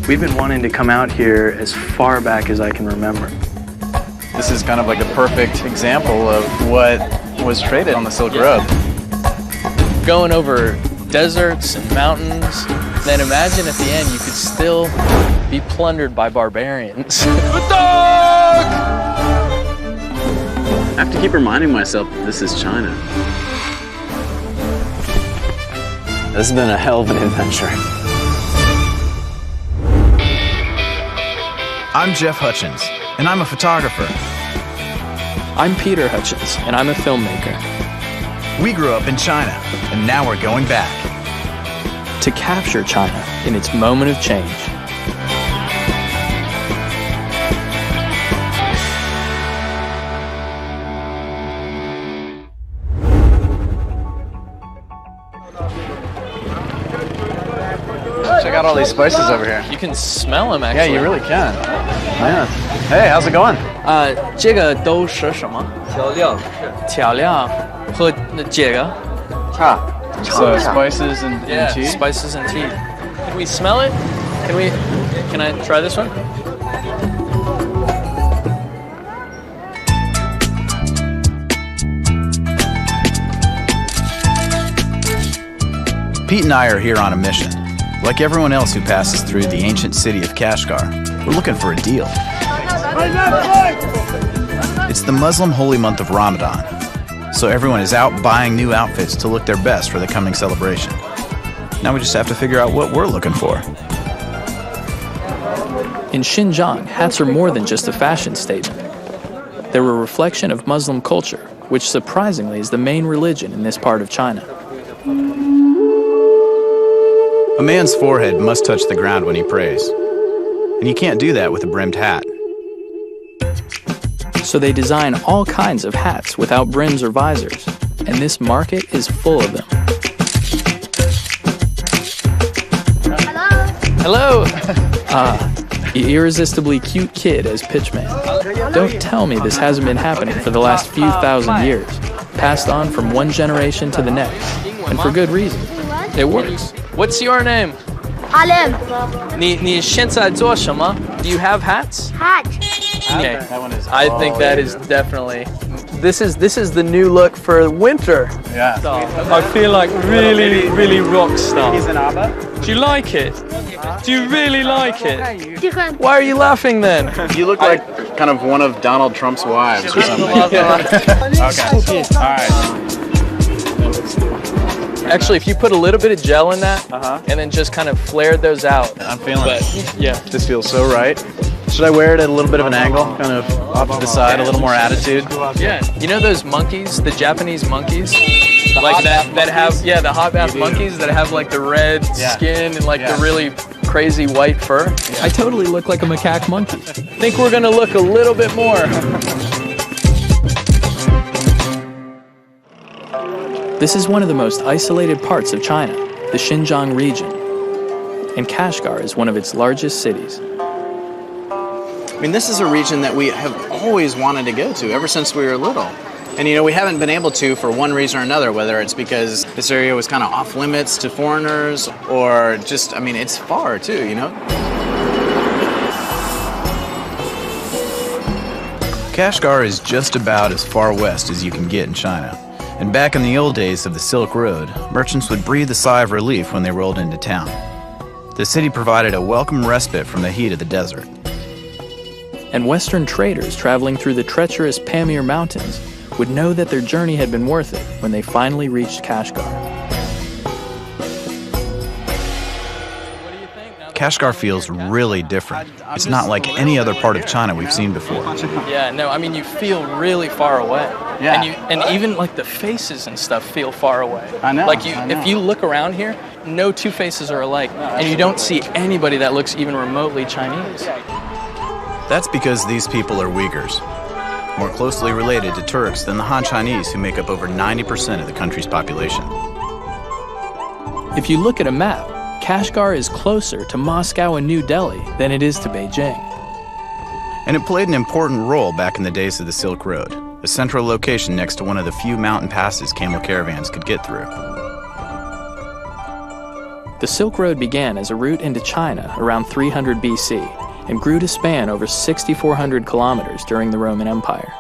We've been wanting to come out here as far back as I can remember. This is kind of like a perfect example of what was traded on the Silk Road. Going over deserts and mountains, then imagine at the end you could still be plundered by barbarians. I have to keep reminding myself that this is China. This has been a hell of an adventure. I'm Jeff Hutchens, and I'm a photographer. I'm Peter Hutchens, and I'm a filmmaker. We grew up in China, and now we're going back. To capture China in its moment of change. Check out all these spices over here. You can smell them, actually. Yeah, you really can. Yeah. Hey, how's it going? 这个都是什么？调料。调料和这个。So spices and tea? Spices and tea. Can we smell it? Can I try this one? Pete and I are here on a mission. Like everyone else who passes through the ancient city of Kashgar, we're looking for a deal. It's the Muslim holy month of Ramadan, so everyone is out buying new outfits to look their best for the coming celebration. Now we just have to figure out what we're looking for. In Xinjiang, hats are more than just a fashion statement. They're a reflection of Muslim culture, which surprisingly is the main religion in this part of China. A man's forehead must touch the ground when he prays, and you can't do that with a brimmed hat. So they design all kinds of hats without brims or visors, and this market is full of them. Hello! Irresistibly cute kid as pitchman. Don't tell me this hasn't been happening for the last few thousand years, passed on from one generation to the next, and for good reason. It works. What's your name? Alim. 你现在做什么? Do you have hats? Hat. Okay. I think that is definitely. This is the new look for winter. Yeah. I feel like really rock star. He's an Abba? Do you like it? Do you really like it? Different. Why are you laughing then? You look like kind of one of Donald Trump's wives or something. Okay. All right. Actually, if you put a little bit of gel in that, and then just kind of flared those out. I'm feeling it. Yeah. This feels so right. Should I wear it at a little bit of an angle, kind of off to the side, a little more attitude? Yeah. You know those monkeys, the Japanese monkeys? Like that have, the hot bath monkeys that have like the red skin and like the really crazy white fur? I totally look like a macaque monkey. I think we're gonna look a little bit more. This is one of the most isolated parts of China, the Xinjiang region. And Kashgar is one of its largest cities. I mean, this is a region that we have always wanted to go to ever since we were little. And, we haven't been able to for one reason or another, whether it's because this area was kind of off limits to foreigners or just, it's far too, Kashgar is just about as far west as you can get in China. And back in the old days of the Silk Road, merchants would breathe a sigh of relief when they rolled into town. The city provided a welcome respite from the heat of the desert. And Western traders traveling through the treacherous Pamir Mountains would know that their journey had been worth it when they finally reached Kashgar. Kashgar feels really different. It's not like any other part of China we've seen before. Yeah, no, you feel really far away. Yeah. And even like the faces and stuff feel far away. I know. If you look around here, no two faces are alike, and you don't see anybody that looks even remotely Chinese. That's because these people are Uyghurs, more closely related to Turks than the Han Chinese, who make up over 90% of the country's population. If you look at a map, Kashgar is closer to Moscow and New Delhi than it is to Beijing. And it played an important role back in the days of the Silk Road, a central location next to one of the few mountain passes camel caravans could get through. The Silk Road began as a route into China around 300 BC and grew to span over 6,400 kilometers during the Roman Empire.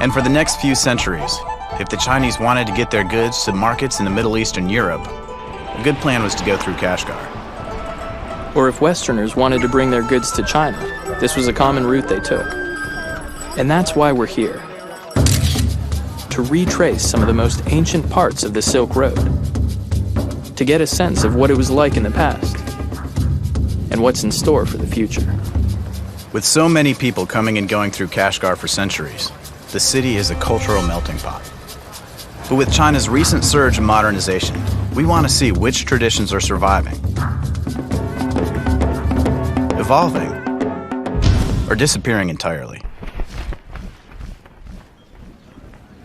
And for the next few centuries, if the Chinese wanted to get their goods to markets in the Middle East and Europe, a good plan was to go through Kashgar. Or if Westerners wanted to bring their goods to China, this was a common route they took. And that's why we're here, to retrace some of the most ancient parts of the Silk Road, to get a sense of what it was like in the past, and what's in store for the future. With so many people coming and going through Kashgar for centuries, the city is a cultural melting pot. But with China's recent surge in modernization, we want to see which traditions are surviving, evolving, or disappearing entirely.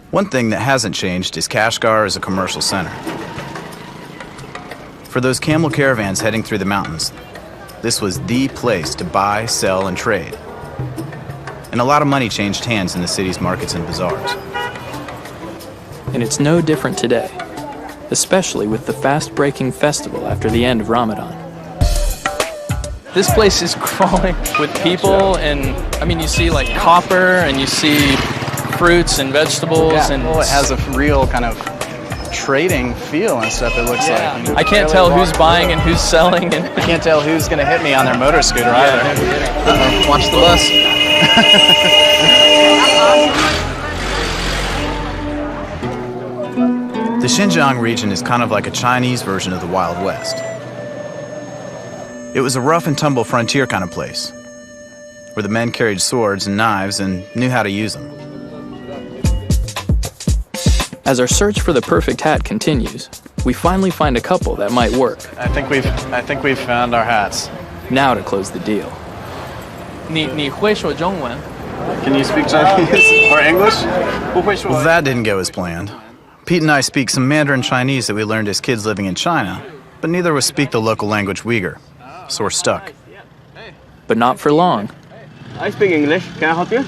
One thing that hasn't changed is Kashgar as a commercial center. For those camel caravans heading through the mountains, this was the place to buy, sell, and trade. And a lot of money changed hands in the city's markets and bazaars. And it's no different today, especially with the fast-breaking festival after the end of Ramadan. This place is crawling with people, and I mean, you see like copper, and you see fruits and vegetables, and well, it has a real kind of trading feel and stuff, it looks like. I can't tell who's buying and who's selling, and I can't tell who's going to hit me on their motor scooter either. Watch the bus. The Xinjiang region is kind of like a Chinese version of the Wild West. It was a rough and tumble frontier kind of place, where the men carried swords and knives and knew how to use them. As our search for the perfect hat continues, we finally find a couple that might work. I think we've found our hats. Now to close the deal. 你会说中文? Can you speak Chinese or English? Well, that didn't go as planned. Pete and I speak some Mandarin Chinese that we learned as kids living in China, but neither of us speak the local language Uyghur, so we're stuck. But not for long. I speak English. Can I help you?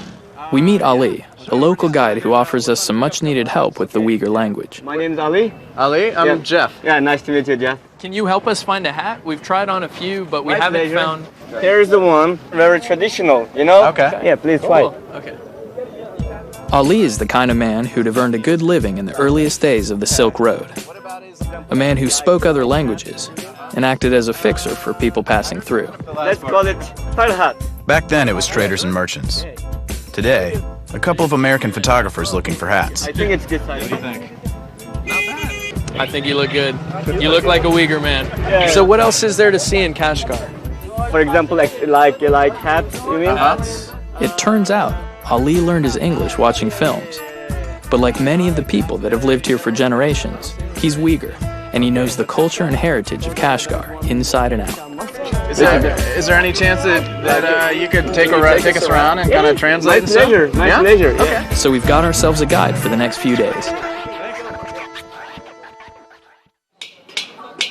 We meet Ali, a local guide who offers us some much-needed help with the Uyghur language. My name's Ali. Ali, I'm Jeff. Yeah, nice to meet you, Jeff. Can you help us find a hat? We've tried on a few, but we haven't found... Here's the one, very traditional, you know? Okay. Yeah, please try. Cool. Okay. Ali is the kind of man who'd have earned a good living in the earliest days of the Silk Road. A man who spoke other languages and acted as a fixer for people passing through. Let's call it style hat. Back then, it was traders and merchants. Today, a couple of American photographers looking for hats. I think it's good size. What do you think? I think you look good. You look like a Uyghur man. Yeah. So what else is there to see in Kashgar? For example, like hats, you mean? It turns out Ali learned his English watching films. But like many of the people that have lived here for generations, he's Uyghur, and he knows the culture and heritage of Kashgar inside and out. Is there any chance that you could take us around and kind of translate? Nice pleasure. Nice pleasure. Okay. So we've got ourselves a guide for the next few days.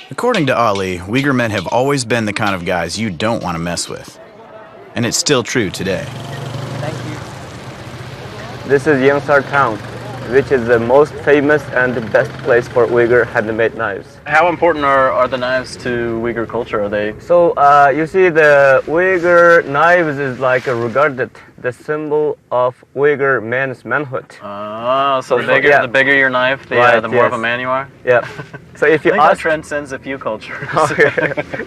According to Ali, Uyghur men have always been the kind of guys you don't want to mess with. And it's still true today. This is Yangsar town, which is the most famous and the best place for Uyghur handmade knives. How important are the knives to Uyghur culture? Are they? So you see, the Uyghur knives is like regarded the symbol of Uyghur man's manhood. Oh, so the bigger your knife, the more of a man you are? Yeah. So if you I think that ask... transcends a few cultures. Okay,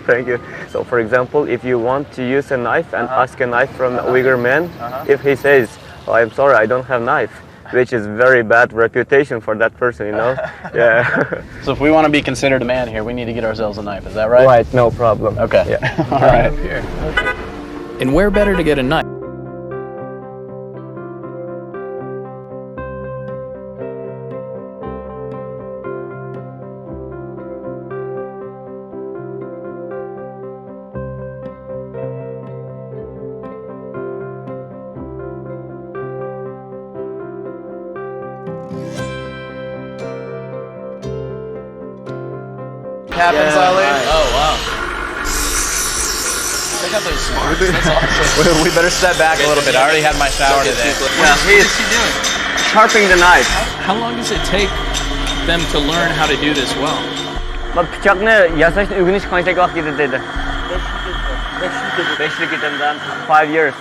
thank you. So for example, if you want to use a knife and ask a knife from a Uyghur man, if he says, "Oh, I'm sorry, I don't have knife," which is very bad reputation for that person, you know? Yeah. So if we want to be considered a man here, we need to get ourselves a knife, is that right? Right, no problem. Okay. Yeah. All right. And where better to get a knife? Happens, Ali. Oh, wow. Check out those smarts. That's awesome. We better step back a little bit. I already had my shower today. Yeah, What is he doing? sharpening the knife. How long does it take them to learn how to do this well? Bak bıçakını yasaklı ürünüş kaçak vakti dedi. 5 yıl 5 years.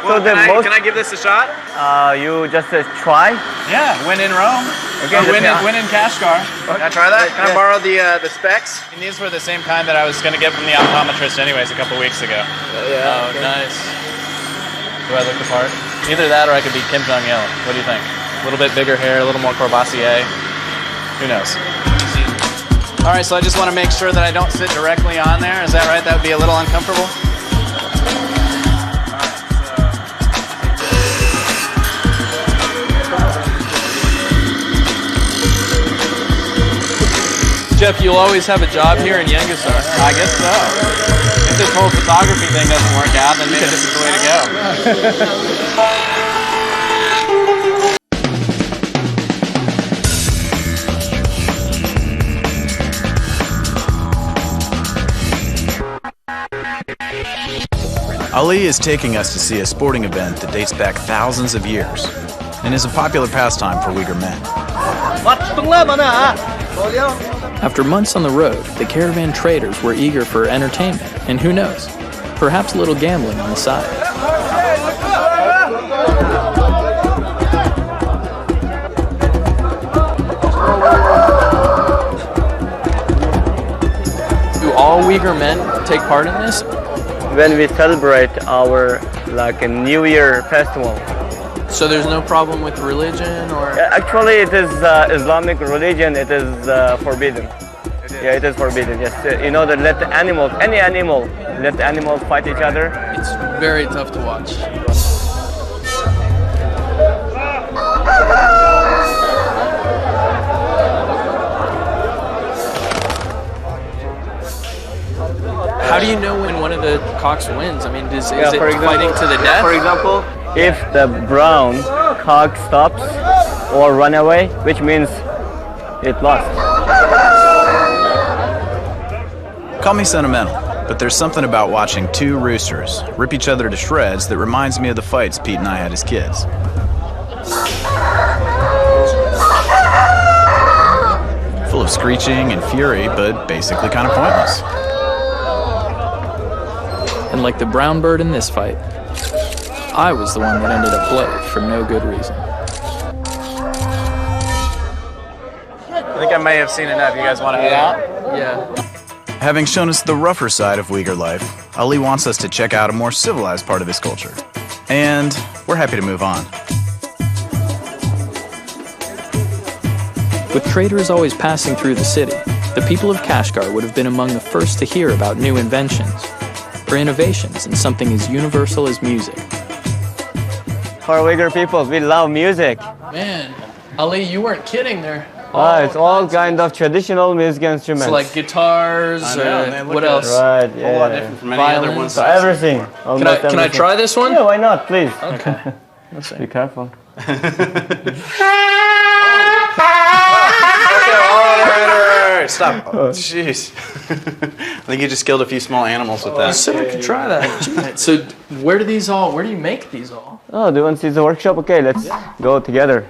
So the most, can I give this a shot? you just try. Yeah, when in Rome. Okay, Or when in Kashgar. Can I try that? Can I Yeah. borrow the specs? And these were the same kind that I was going to get from the optometrist anyways a couple weeks ago. Oh, nice. Do I look the part? Either that or I could be Kim Jong-il. What do you think? A little bit bigger hair, a little more Courvoisier. Who knows? All right, so I just want to make sure that I don't sit directly on there. Is that right? That would be a little uncomfortable. Jeff, you'll always have a job here in Yangasar. I guess so. If this whole photography thing doesn't work out, then maybe this is the way to go. Ali is taking us to see a sporting event that dates back thousands of years and is a popular pastime for Uyghur men. After months on the road, the caravan traders were eager for entertainment, and who knows, perhaps a little gambling on the side. Do all Uyghur men take part in this? When we celebrate our like a New Year festival. So there's no problem with religion or... Actually, it is Islamic religion. It is forbidden. Yeah, it is forbidden. Yes, you know that let the animals, any animal, let the animals fight each other. It's very tough to watch. How do you know when one of the cocks wins? I mean, is it fighting to the death? For example, if the brown cock stops or run away, which means it lost. Call me sentimental, but there's something about watching two roosters rip each other to shreds that reminds me of the fights Pete and I had as kids. Full of screeching and fury, but basically kind of pointless. And like the brown bird in this fight, I was the one that ended up bloated for no good reason. I think I may have seen enough. You guys want to head out? Yeah. Having shown us the rougher side of Uyghur life, Ali wants us to check out a more civilized part of his culture. And we're happy to move on. With traders always passing through the city, the people of Kashgar would have been among the first to hear about new inventions, or innovations in something as universal as music. For Uyghur people, we love music. Man, Ali, you weren't kidding there. It's all kind of traditional music instruments. So like guitars, what else? Right, yeah. A whole lot different from any other ones. So everything. Can I try this one? Yeah, why not, please. Okay. Let's see. Be careful. Stop. Oh, jeez. I think you just killed a few small animals with that. You said I could try that. So where do you make these all? Oh, do you want to see the workshop? Okay, let's go together.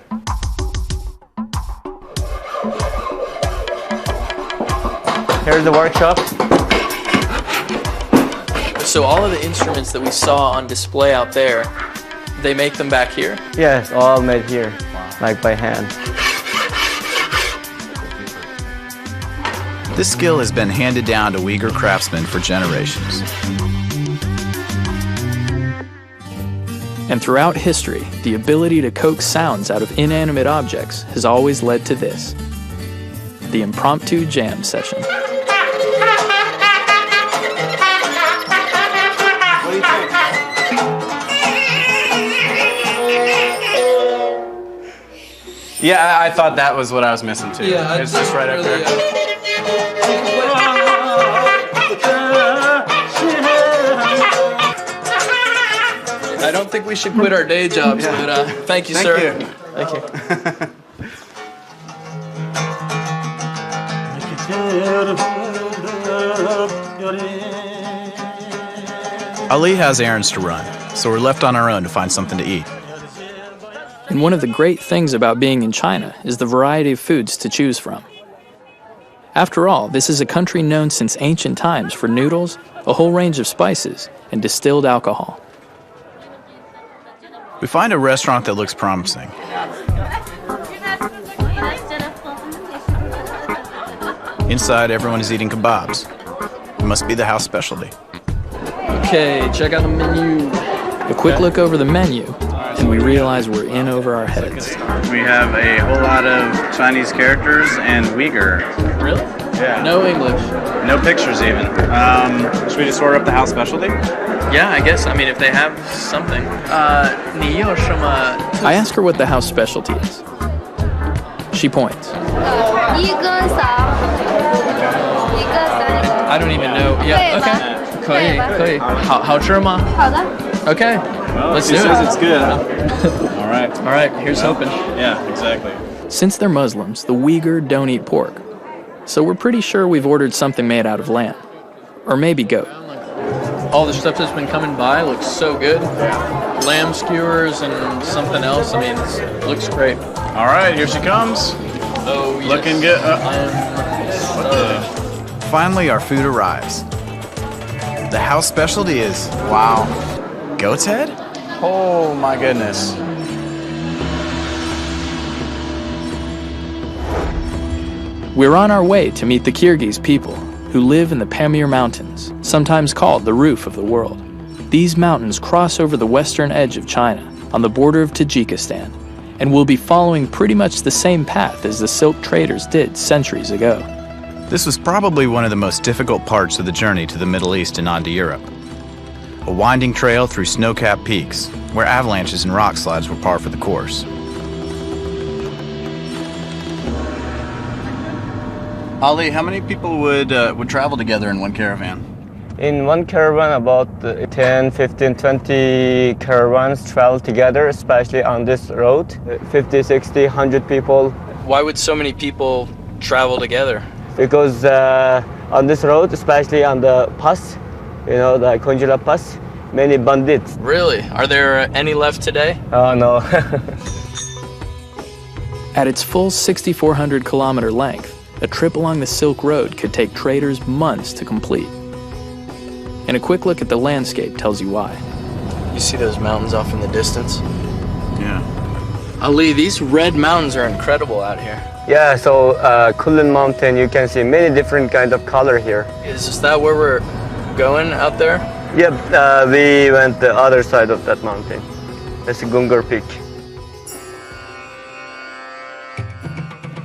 Here's the workshop. So all of the instruments that we saw on display out there, they make them back here? Yes, all made here, like by hand. This skill has been handed down to Uyghur craftsmen for generations. And throughout history, the ability to coax sounds out of inanimate objects has always led to this: the impromptu jam session. Yeah, I thought that was what I was missing too. Yeah, it's just right up there. I don't think we should quit our day jobs, but thank you, sir. You. Thank you. Ali has errands to run, so we're left on our own to find something to eat. And one of the great things about being in China is the variety of foods to choose from. After all, this is a country known since ancient times for noodles, a whole range of spices, and distilled alcohol. We find a restaurant that looks promising. Inside, everyone is eating kebabs. It must be the house specialty. Okay, check out the menu. A quick look over the menu, and we realize we're in over our heads. We have a whole lot of Chinese characters and Uyghur. Really? Yeah. No English. No pictures even. Should we just order up the house specialty? Yeah, I guess. I mean, if they have something. 你有什么? I ask her what the house specialty is. She points. I don't even know. Yeah, okay. 可以,可以. 好吃吗? 好的. Okay. Well, let's she do says it. it's good, huh? All right. All right, here's hoping. Yeah, exactly. Since they're Muslims, the Uyghur don't eat pork. So we're pretty sure we've ordered something made out of lamb. Or maybe goat. All the stuff that's been coming by looks so good. Lamb skewers and something else. I mean, it looks great. All right, here she comes. Oh, yes. Looking good. Finally, our food arrives. The house specialty is, wow, goat's head? Oh my goodness. We're on our way to meet the Kyrgyz people who live in the Pamir Mountains, sometimes called the roof of the world. These mountains cross over the western edge of China on the border of Tajikistan, and will be following pretty much the same path as the silk traders did centuries ago. This was probably one of the most difficult parts of the journey to the Middle East and onto Europe. A winding trail through snow-capped peaks, where avalanches and rock slides were par for the course. Ali, how many people would travel together in one caravan? In one caravan, about 10, 15, 20 caravans travel together, especially on this road. 50, 60, 100 people. Why would so many people travel together? Because on this road, especially on the pass, you know, the Konjula Pass, many bandits. Really? Are there any left today? Oh, no. At its full 6,400 kilometer length, a trip along the Silk Road could take traders months to complete. And a quick look at the landscape tells you why. You see those mountains off in the distance? Yeah. Ali, these red mountains are incredible out here. Yeah, so Kulin Mountain, you can see many different kind of color here. Is that where we're going out there? Yep, we went the other side of that mountain. That's Gungur Peak.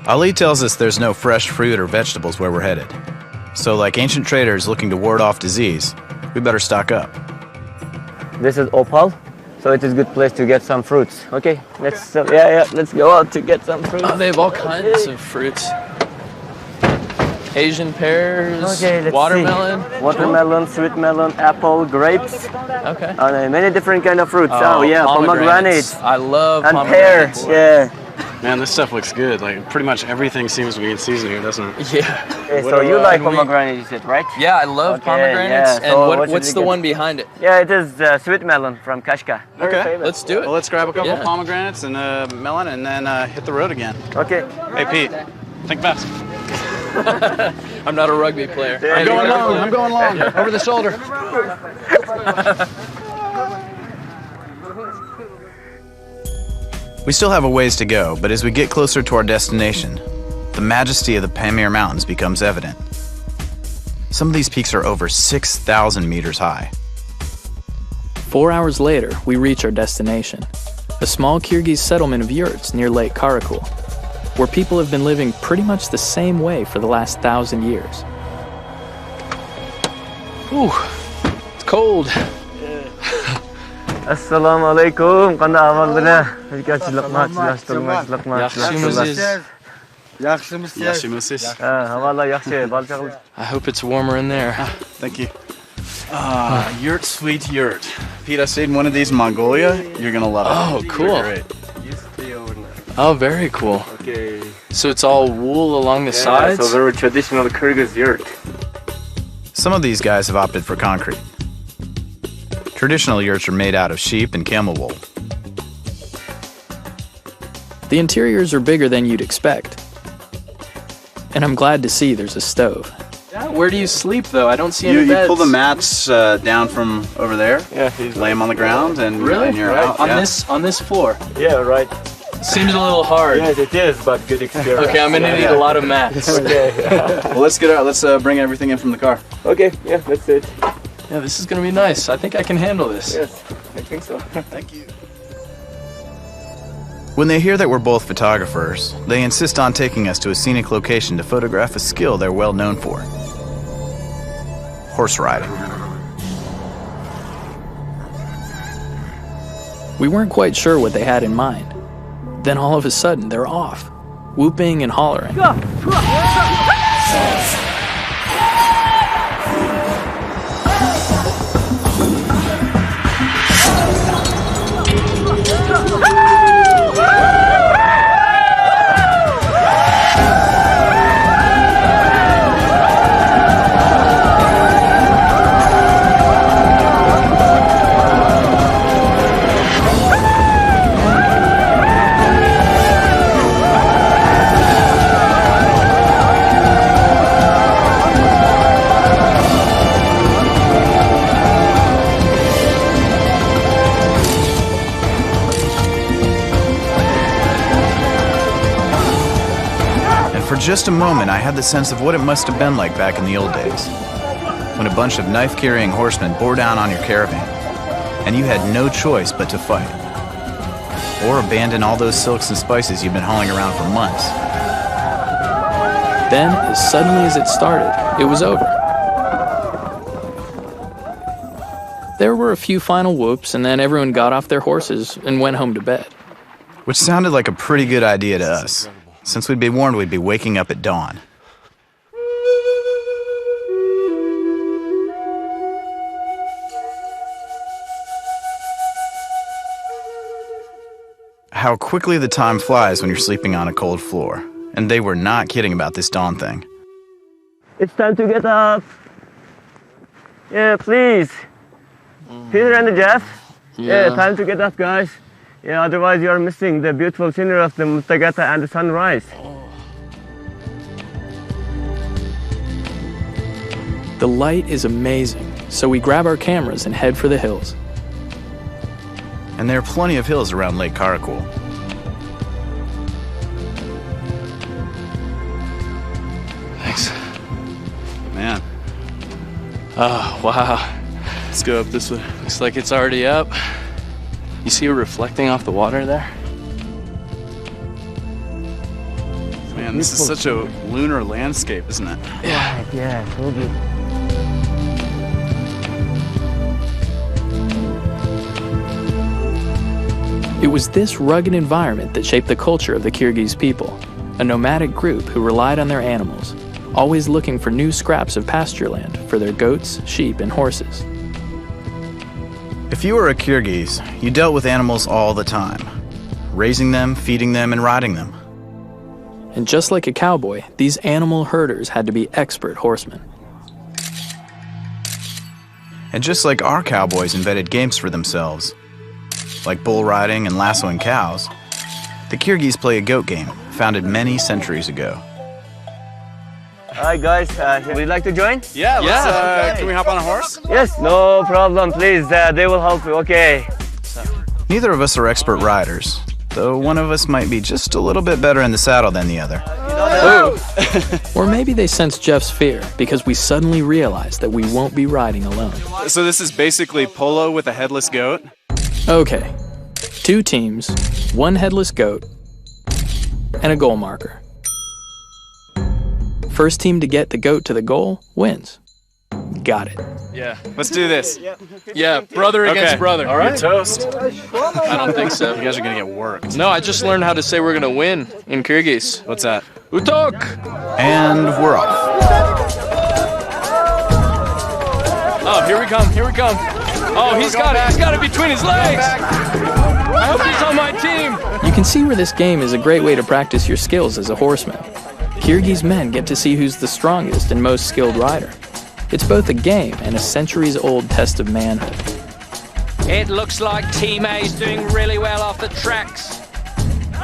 Ali tells us there's no fresh fruit or vegetables where we're headed. So like ancient traders looking to ward off disease, we better stock up. This is Opal, so it is a good place to get some fruits. Okay, let's go out to get some fruits. Oh, they have all kinds of fruits. Asian pears, Okay, let's watermelon. see. Watermelon, sweet melon, apple, grapes. Okay. Many different kind of fruits. Oh yeah, pomegranates. I love And pear, pomegranates. yeah. Man, this stuff looks good. Like, pretty much everything seems to be in season here, doesn't it? Yeah. Okay, so you like pomegranate, you said, right? Yeah, I love Okay, pomegranates. yeah. So And what should what's we the get? one behind it? Yeah, it is sweet melon from Kashgar. Very Okay, famous. Let's do Well, it. let's grab a couple Yeah. pomegranates and a melon and then hit the road again. Okay. Hey, Pete, think fast. I'm not a rugby player. I'm going long. Over the shoulder. We still have a ways to go, but as we get closer to our destination, the majesty of the Pamir Mountains becomes evident. Some of these peaks are over 6,000 meters high. 4 hours later, we reach our destination, a small Kyrgyz settlement of yurts near Lake Karakul, where people have been living pretty much the same way for the last 1,000 years. Ooh, it's cold. Assalamu alaikum. Qanday ahvolinglar? Yaxshimisiz. Havolar yaxshi, balchaq. I hope it's warmer in there. Thank you. Yurt, sweet yurt. Pete, I stayed in one of these in Mongolia. You're gonna love it. Oh, cool. Great. Oh, very cool. Okay. So it's all wool along the Yeah, sides? so very traditional Kyrgyz yurt. Some of these guys have opted for concrete. Traditional yurts are made out of sheep and camel wool. The interiors are bigger than you'd expect. And I'm glad to see there's a stove. Yeah, where do you sleep, though? I don't see any You beds. pull the mats down from over there, lay them on the ground, and, and you're out. On this floor? Yeah, right. Seems a little hard. Yes, it is, but good experience. Okay, I'm gonna need a lot of mats. Okay. Well, let's get out. Let's bring everything in from the car. Okay, yeah, that's it. Yeah, this is gonna be nice. I think I can handle this. Yes, I think so. Thank you. When they hear that we're both photographers, they insist on taking us to a scenic location to photograph a skill they're well known for: horse riding. We weren't quite sure what they had in mind. Then all of a sudden, they're off, whooping and hollering. For just a moment, I had the sense of what it must have been like back in the old days, when a bunch of knife-carrying horsemen bore down on your caravan, and you had no choice but to fight, or abandon all those silks and spices you've been hauling around for months. Then, as suddenly as it started, it was over. There were a few final whoops, and then everyone got off their horses and went home to bed. Which sounded like a pretty good idea to us, since we'd be warned we'd be waking up at dawn. How quickly the time flies when you're sleeping on a cold floor. And they were not kidding about this dawn thing. It's time to get up. Yeah, please. Peter and Jeff. Yeah, time to get up, guys. Yeah, otherwise you are missing the beautiful scenery of the Mutagata and the sunrise. The light is amazing, so we grab our cameras and head for the hills. And there are plenty of hills around Lake Karakul. Thanks. Man. Oh, wow. Let's go up this way. Looks like it's already up. You see it reflecting off the water there? Man, this is such a lunar landscape, isn't it? Yeah. Yeah, I told you. It was this rugged environment that shaped the culture of the Kyrgyz people, a nomadic group who relied on their animals, always looking for new scraps of pasture land for their goats, sheep, and horses. If you were a Kyrgyz, you dealt with animals all the time, raising them, feeding them, and riding them. And just like a cowboy, these animal herders had to be expert horsemen. And just like our cowboys invented games for themselves, like bull riding and lassoing cows, the Kyrgyz play a goat game founded many centuries ago. Hi guys, would you like to join? Yeah, let's, can we hop on a horse? Yes, no problem, please. They will help you, okay. Neither of us are expert riders, though one of us might be just a little bit better in the saddle than the other. Or maybe they sensed Jeff's fear because we suddenly realized that we won't be riding alone. So this is basically polo with a headless goat? Okay, 2 teams, 1 headless goat, and a goal marker. First team to get the goat to the goal wins. Got it. Yeah. Let's do this. Yeah, brother against brother. All right. Toast. I don't think so. You guys are gonna get worked. No, I just learned how to say we're gonna win in Kyrgyz. What's that? Utok! And we're off. Oh, here we come, here we come. Oh, he's got it between his legs. I hope he's on my team. You can see where this game is a great way to practice your skills as a horseman. Kyrgyz men get to see who's the strongest and most skilled rider. It's both a game and a centuries-old test of manhood. It looks like Team A is doing really well off the tracks.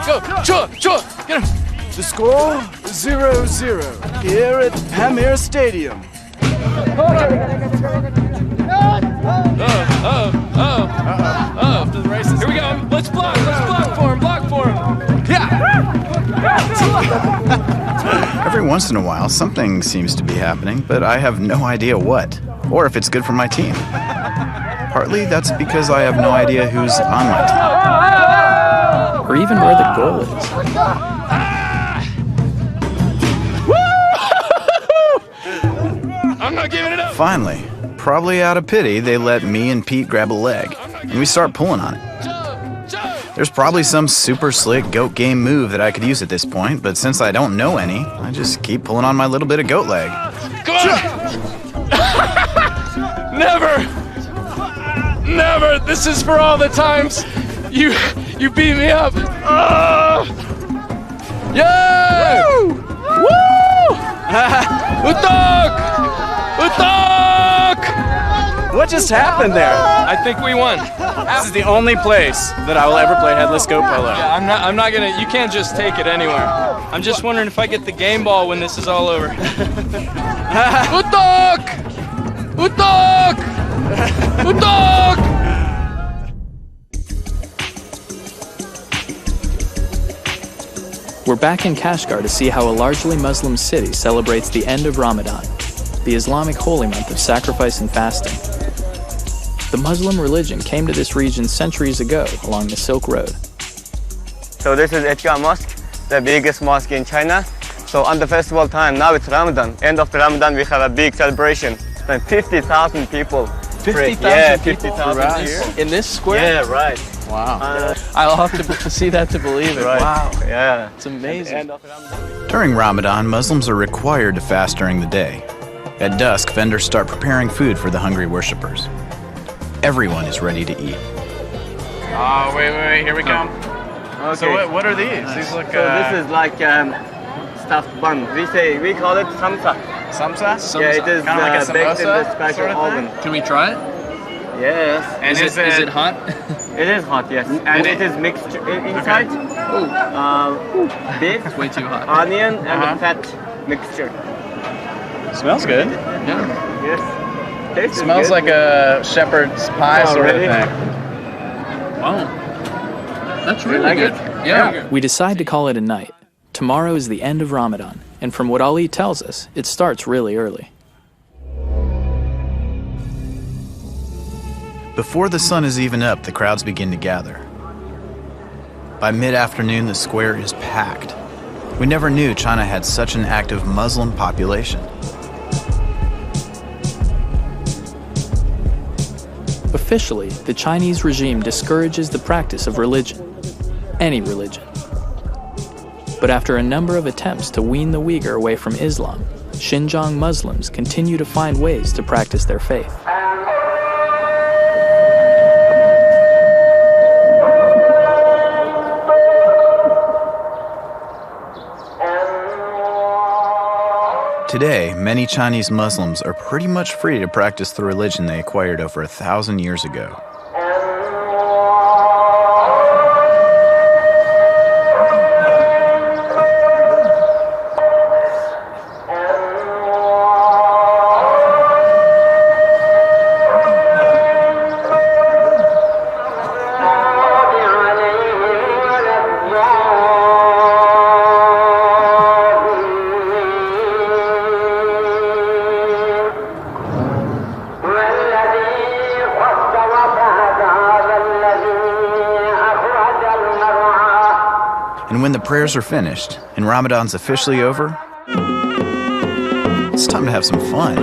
Go, Chua, get him. The score 0-0 here at Pamir Stadium. Here we go. Let's block for him. Every once in a while, something seems to be happening, but I have no idea what, or if it's good for my team. Partly that's because I have no idea who's on my team. Or even where the goal is. I'm not giving it up. Finally, probably out of pity, they let me and Pete grab a leg, and we start pulling on it. There's probably some super slick goat game move that I could use at this point, but since I don't know any, I just keep pulling on my little bit of goat leg. Come on! Never! This is for all the times you beat me up. Yeah! Woo! Woo! Utok! What just happened there? I think we won. This is the only place that I will ever play headless goat polo. Yeah, I'm not gonna. You can't just take it anywhere. I'm just wondering if I get the game ball when this is all over. Utok! We're back in Kashgar to see how a largely Muslim city celebrates the end of Ramadan, the Islamic holy month of sacrifice and fasting. The Muslim religion came to this region centuries ago along the Silk Road. So this is Nat Geo Mosque, the biggest mosque in China. So on the festival time, now it's Ramadan. End of the Ramadan, we have a big celebration. And 50,000 people. 50,000 people 50,000 here. in this square? Yeah, right. Wow. I'll have to see that to believe it. Right. Wow. Yeah. It's amazing. End of Ramadan. During Ramadan, Muslims are required to fast during the day. At dusk, vendors start preparing food for the hungry worshippers. Everyone is ready to eat. Oh, wait, here we come. Okay. So what are these? These look, So this is like stuffed bun. We call it samsa. samsa? Yeah, it is Kind of like a baked in samosa the special sort of thing? oven. Can we try it? Yes. And Is it hot? It is hot, yes. And it is mixed inside. Beef, Way too hot. onion, and the fat mixture. Smells good. Yeah. Yes. Tastes Smells good. like a shepherd's pie Oh, sort really? of thing. Wow. That's really like good. it? Yeah. We decide to call it a night. Tomorrow is the end of Ramadan, and from what Ali tells us, it starts really early. Before the sun is even up, the crowds begin to gather. By mid-afternoon, the square is packed. We never knew China had such an active Muslim population. Officially, the Chinese regime discourages the practice of religion, any religion. But after a number of attempts to wean the Uyghur away from Islam, Xinjiang Muslims continue to find ways to practice their faith. Today, many Chinese Muslims are pretty much free to practice the religion they acquired over 1,000 years ago. And when the prayers are finished and Ramadan's officially over, it's time to have some fun.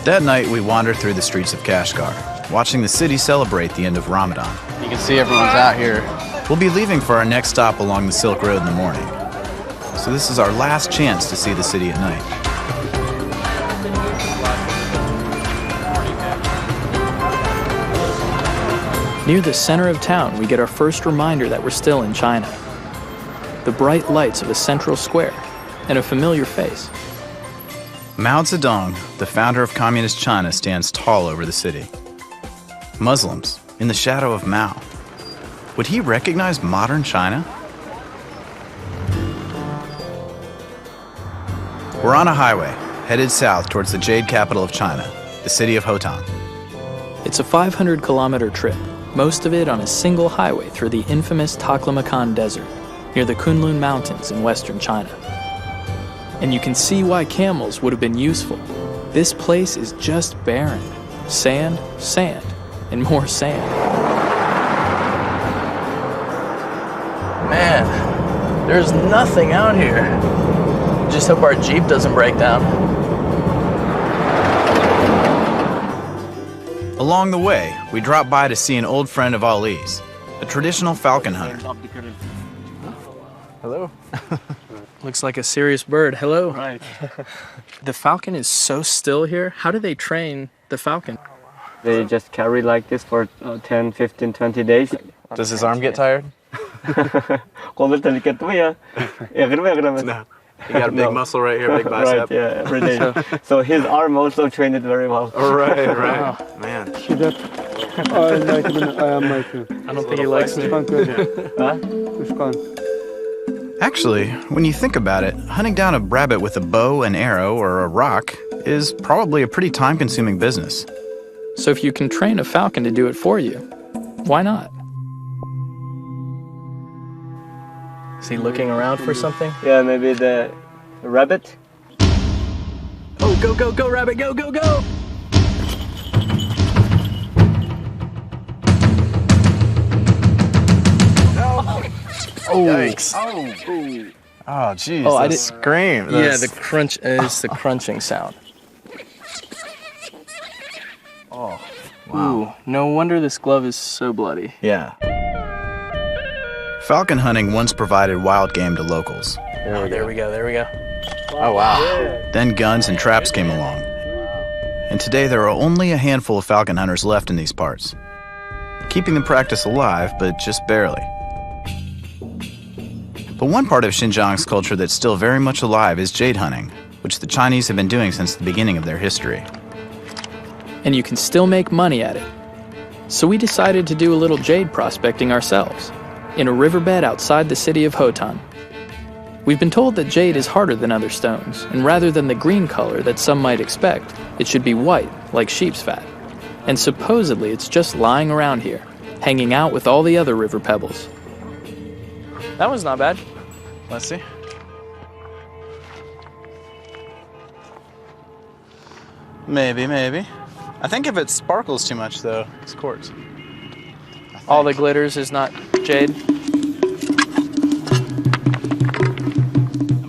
That night, we wandered through the streets of Kashgar, watching the city celebrate the end of Ramadan. You can see everyone's out here. We'll be leaving for our next stop along the Silk Road in the morning. So this is our last chance to see the city at night. Near the center of town, we get our first reminder that we're still in China. The bright lights of a central square and a familiar face. Mao Zedong, the founder of Communist China, stands tall over the city. Muslims, in the shadow of Mao. Would he recognize modern China? We're on a highway, headed south towards the jade capital of China, the city of Hotan. It's a 500-kilometer trip, most of it on a single highway through the infamous Taklamakan Desert, near the Kunlun Mountains in western China. And you can see why camels would have been useful. This place is just barren. Sand, sand, and more sand. Man, there's nothing out here. Just hope our Jeep doesn't break down. Along the way, we drop by to see an old friend of Ali's, a traditional falcon hunter. Hello. Looks like a serious bird. Hello. Right. The falcon is so still here. How do they train the falcon? They just carry like this for 10, 15, 20 days. Does his arm get tired? No. You got a big muscle right here, big bicep. Right, yeah, every day. So his arm also trained it very well. Right. Man. I don't think he likes me. Actually, when you think about it, hunting down a rabbit with a bow, an arrow, or a rock is probably a pretty time-consuming business. So if you can train a falcon to do it for you, why not? Is he looking around for something? Yeah, maybe the rabbit. Oh, go, go, go, rabbit, go, go, go! Oh, yikes. Oh, jeez. Oh, I that did scream. Yeah, the crunch is the crunching sound. Oh, wow. Ooh, no wonder this glove is so bloody. Yeah. Falcon hunting once provided wild game to locals. There we go. Oh, wow. Then guns and traps came along. And today there are only a handful of falcon hunters left in these parts. Keeping the practice alive, but just barely. But one part of Xinjiang's culture that's still very much alive is jade hunting, which the Chinese have been doing since the beginning of their history. And you can still make money at it. So we decided to do a little jade prospecting ourselves, in a riverbed outside the city of Hotan. We've been told that jade is harder than other stones, and rather than the green color that some might expect, it should be white, like sheep's fat. And supposedly it's just lying around here, hanging out with all the other river pebbles. That one's not bad. Let's see. Maybe. I think if it sparkles too much, though, it's quartz. All the glitters is not jade.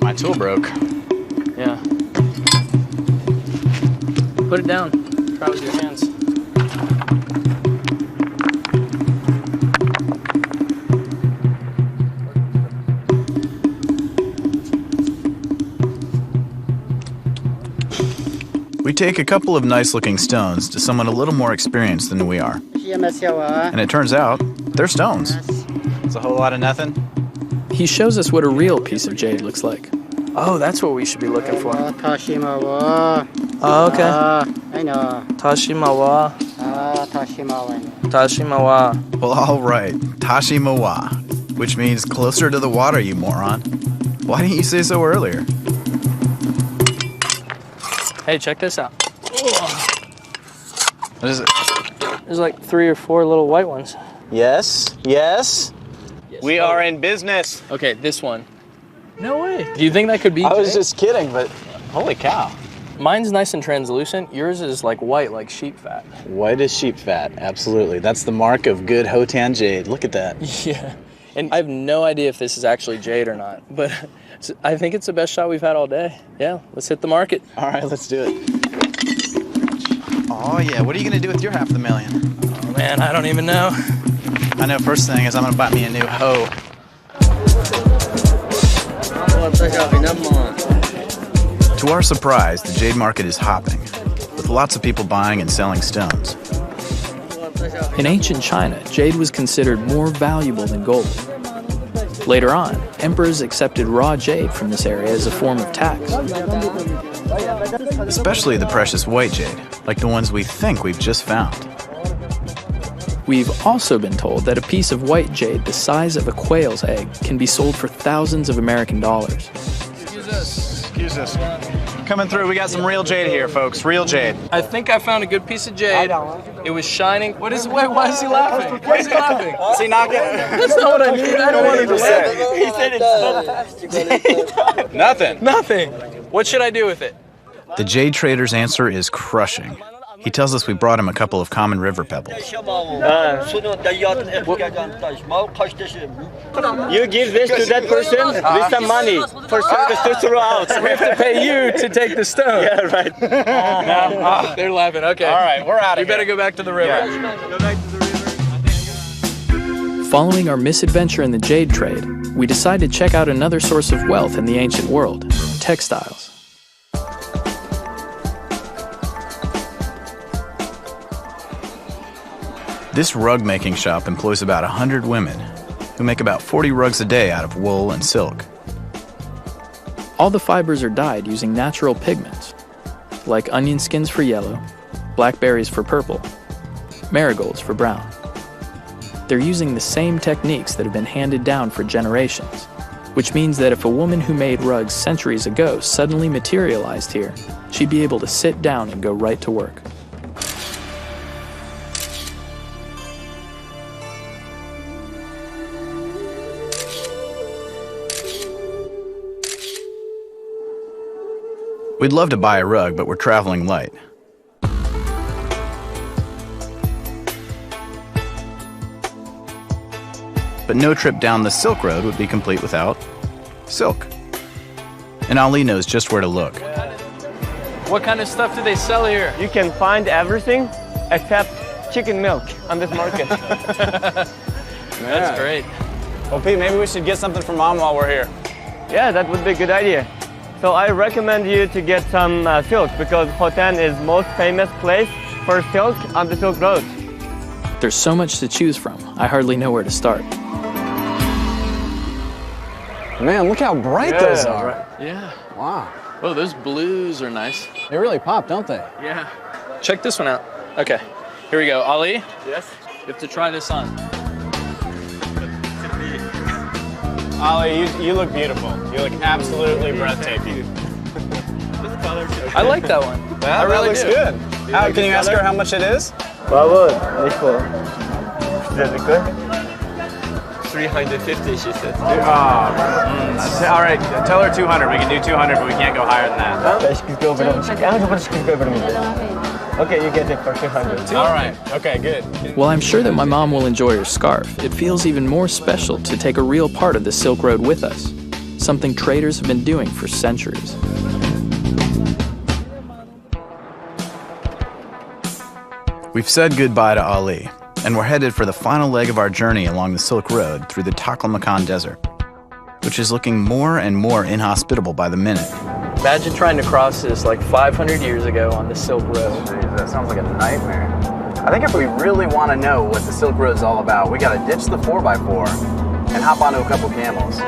My tool broke. Yeah. Put it down. Try with your hands. We take a couple of nice-looking stones to someone a little more experienced than we are. And it turns out, they're stones. It's a whole lot of nothing. He shows us what a real piece of jade looks like. Oh, that's what we should be looking for. Oh, okay. I know. Tashimawa. Tashimawa. Well, all right. Tashimawa, which means closer to the water, you moron. Why didn't you say so earlier? Hey, check this out. What is it? There's like 3 or 4 little white ones. Yes. We are in business. Okay, this one. No way. Do you think that could be I was jade? just kidding, but holy cow. Mine's nice and translucent. Yours is like white, like sheep fat. White as sheep fat, absolutely. That's the mark of good Hotan jade. Look at that. Yeah. And I have no idea if this is actually jade or not, but I think it's the best shot we've had all day. Yeah, let's hit the market. All right, let's do it. Oh yeah, what are you gonna do with your half of the million? Oh man, I don't even know. I know, first thing is I'm gonna buy me a new hoe. To our surprise, the jade market is hopping, with lots of people buying and selling stones. In ancient China, jade was considered more valuable than gold. Later on, emperors accepted raw jade from this area as a form of tax. Especially the precious white jade, like the ones we think we've just found. We've also been told that a piece of white jade the size of a quail's egg can be sold for thousands of American dollars. Excuse us. Coming through, we got some real jade here, folks. Real jade. I think I found a good piece of jade. It was shining. What is it? Wait, why is he laughing? Why is he laughing? Is he not getting That's not what I mean. I don't want him to laugh. He said it's Nothing. Nothing. What should I do with it? The jade trader's answer is crushing. He tells us we brought him a couple of common river pebbles. You give this to that person with some money for service to throw out. We have to pay you to take the stone. Yeah, right. They're laughing. Okay. All right, we're out of You better go back to the river. Go back to the river. Following our misadventure in the jade trade, we decide to check out another source of wealth in the ancient world, textiles. This rug-making shop employs about 100 women, who make about 40 rugs a day out of wool and silk. All the fibers are dyed using natural pigments, like onion skins for yellow, blackberries for purple, marigolds for brown. They're using the same techniques that have been handed down for generations, which means that if a woman who made rugs centuries ago suddenly materialized here, she'd be able to sit down and go right to work. We'd love to buy a rug, but we're traveling light. But no trip down the Silk Road would be complete without silk. And Ali knows just where to look. What kind of stuff do they sell here? You can find everything except chicken milk on this market. That's great. Well, Pete, maybe we should get something for Mom while we're here. Yeah, that would be a good idea. So I recommend you to get some silk because Hotan is most famous place for silk on the Silk Road. There's so much to choose from, I hardly know where to start. Man, look how bright those are. Yeah. Wow. Oh, those blues are nice. They really pop, don't they? Yeah. Check this one out. Okay, here we go. Ali? Yes? You have to try this on. Ollie, you look beautiful. You look absolutely breathtaking. I like that one. That really looks do. good. How, can you ask her how much it is? 350, she said. All right, tell her 200. We can do 200, but we can't go higher than that. Okay, you get it for 200. All right. Okay, good. Well, I'm sure that my mom will enjoy her scarf. It feels even more special to take a real part of the Silk Road with us, something traders have been doing for centuries. We've said goodbye to Ali, and we're headed for the final leg of our journey along the Silk Road through the Taklamakan Desert, which is looking more and more inhospitable by the minute. Imagine trying to cross this like 500 years ago on the Silk Road. Jeez, that sounds like a nightmare. I think if we really want to know what the Silk Road's all about, we gotta ditch the 4x4 and hop onto a couple camels.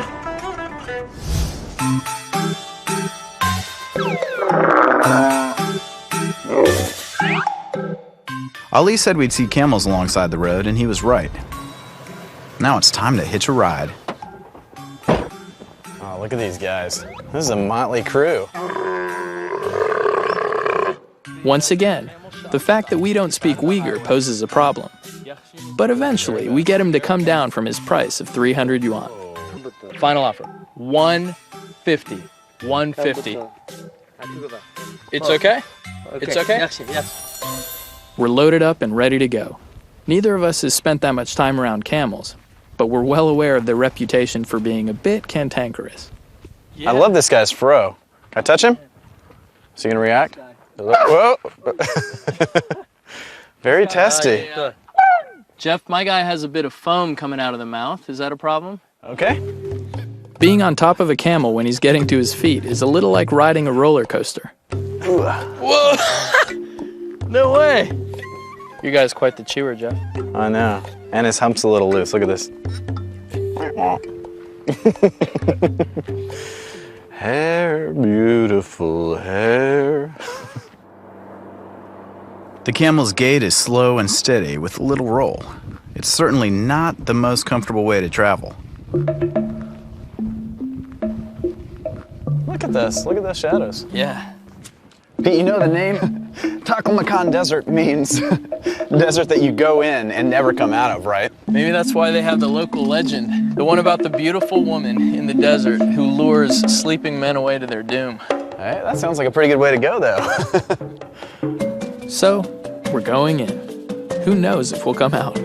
Ali said we'd see camels alongside the road, and he was right. Now it's time to hitch a ride. Oh, look at these guys. This is a motley crew. Once again, the fact that we don't speak Uyghur poses a problem. But eventually, we get him to come down from his price of 300 yuan. Final offer, 150. 150. It's okay? It's okay? Yes. We're loaded up and ready to go. Neither of us has spent that much time around camels, but we're well aware of their reputation for being a bit cantankerous. I love this guy's fro. Can I touch him? Is he gonna react? Whoa. Very testy. Jeff, my guy has a bit of foam coming out of the mouth. Is that a problem? Okay. Being on top of a camel when he's getting to his feet is a little like riding a roller coaster. Whoa! No way! Your guy's quite the chewer, Jeff. I know. And his hump's a little loose. Look at this. Hair, beautiful hair. The camel's gait is slow and steady with a little roll. It's certainly not the most comfortable way to travel. Look at this. Look at those shadows. Yeah. Pete, you know the name? Taklamakan Desert means desert that you go in and never come out of, right? Maybe that's why they have the local legend. The one about the beautiful woman in the desert who lures sleeping men away to their doom. Hey, that sounds like a pretty good way to go, though. So, we're going in. Who knows if we'll come out?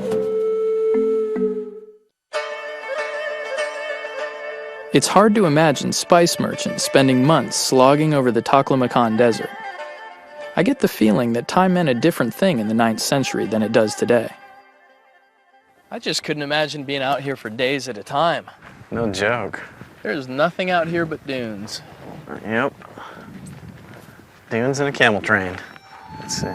It's hard to imagine spice merchants spending months slogging over the Taklamakan Desert. I get the feeling that time meant a different thing in the 9th century than it does today. I just couldn't imagine being out here for days at a time. No joke. There's nothing out here but dunes. Yep. Dunes and a camel train. Let's see.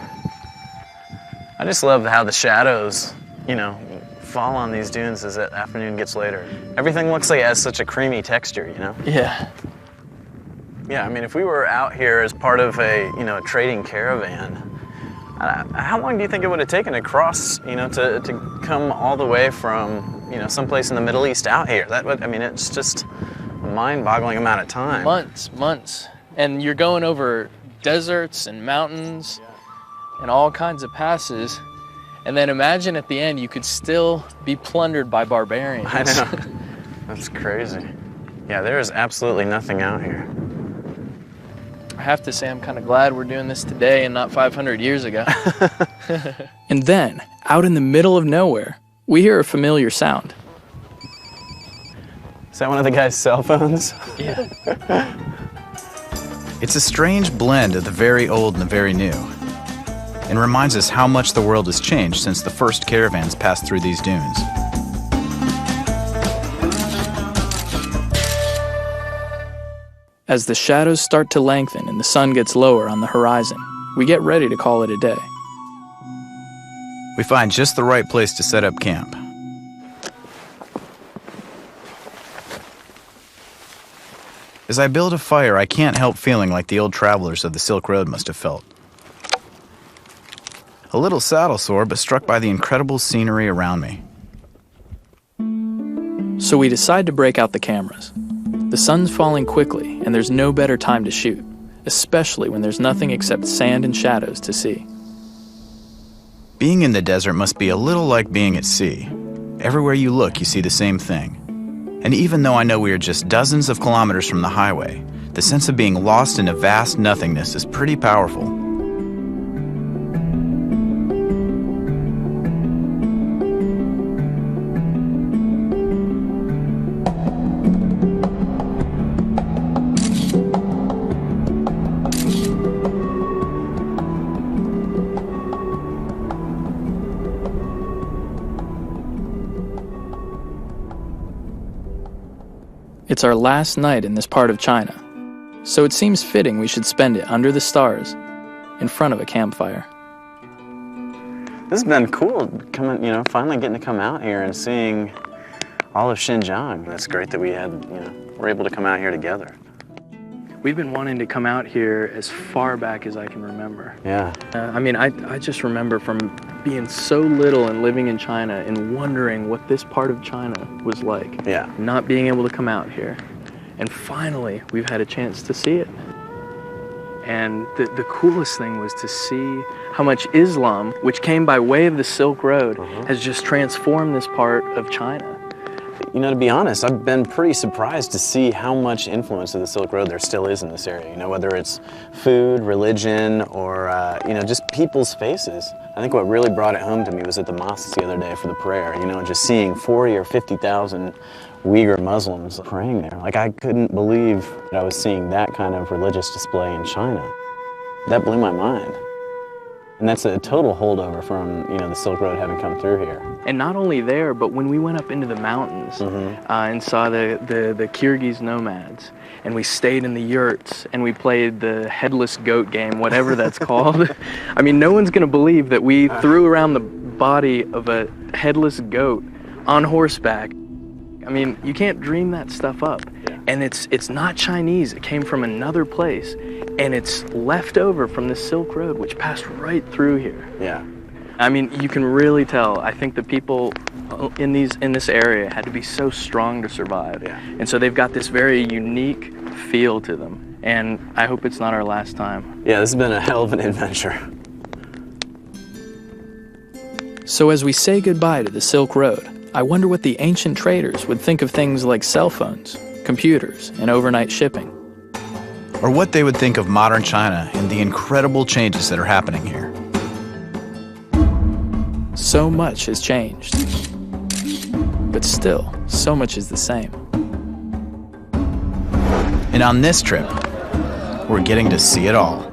I just love how the shadows, you know, fall on these dunes as the afternoon gets later. Everything looks like it has such a creamy texture, you know? Yeah. Yeah, I mean, if we were out here as part of a, you know, a trading caravan, how long do you think it would have taken to cross, you know, to come all the way from, you know, someplace in the Middle East out here? That would, I mean, it's just a mind-boggling amount of time. Months. And you're going over deserts and mountains and all kinds of passes. And then imagine at the end you could still be plundered by barbarians. I know. That's crazy. Yeah, there is absolutely nothing out here. I have to say I'm kind of glad we're doing this today and not 500 years ago. And then, out in the middle of nowhere, we hear a familiar sound. Is that one of the guy's cell phones? Yeah. It's a strange blend of the very old and the very new, and reminds us how much the world has changed since the first caravans passed through these dunes. As the shadows start to lengthen and the sun gets lower on the horizon, we get ready to call it a day. We find just the right place to set up camp. As I build a fire, I can't help feeling like the old travelers of the Silk Road must have felt. A little saddle sore, but struck by the incredible scenery around me. So we decide to break out the cameras. The sun's falling quickly, and there's no better time to shoot, especially when there's nothing except sand and shadows to see. Being in the desert must be a little like being at sea. Everywhere you look, you see the same thing. And even though I know we are just dozens of kilometers from the highway, the sense of being lost in a vast nothingness is pretty powerful. It's our last night in this part of China, so it seems fitting we should spend it under the stars, in front of a campfire. This has been cool, coming, you know, finally getting to come out here and seeing all of Xinjiang. It's great that we had, you know, we're able to come out here together. We've been wanting to come out here as far back as I can remember. Yeah. I mean, I just remember from being so little and living in China and wondering what this part of China was like. Yeah. Not being able to come out here. And finally, we've had a chance to see it. And the coolest thing was to see how much Islam, which came by way of the Silk Road, has just transformed this part of China. You know, to be honest, I've been pretty surprised to see how much influence of the Silk Road there still is in this area. You know, whether it's food, religion, or, you know, just people's faces. I think what really brought it home to me was at the mosque the other day for the prayer, you know, just seeing 40 or 50,000 Uyghur Muslims praying there. Like, I couldn't believe that I was seeing that kind of religious display in China. That blew my mind. And that's a total holdover from, the Silk Road having come through here. And not only there, but when we went up into the mountains and saw the Kyrgyz nomads, and we stayed in the yurts, and we played the headless goat game, whatever that's called. I mean, no one's going to believe that we threw around the body of a headless goat on horseback. I mean, you can't dream that stuff up. And it's not Chinese. It came from another place. And it's left over from the Silk Road, which passed right through here. Yeah. I mean, you can really tell. I think the people in this area had to be so strong to survive. Yeah. And so they've got this very unique feel to them. And I hope it's not our last time. Yeah, this has been a hell of an adventure. So as we say goodbye to the Silk Road, I wonder what the ancient traders would think of things like cell phones, computers, and overnight shipping. Or what they would think of modern China and the incredible changes that are happening here. So much has changed. But still, so much is the same. And on this trip, we're getting to see it all.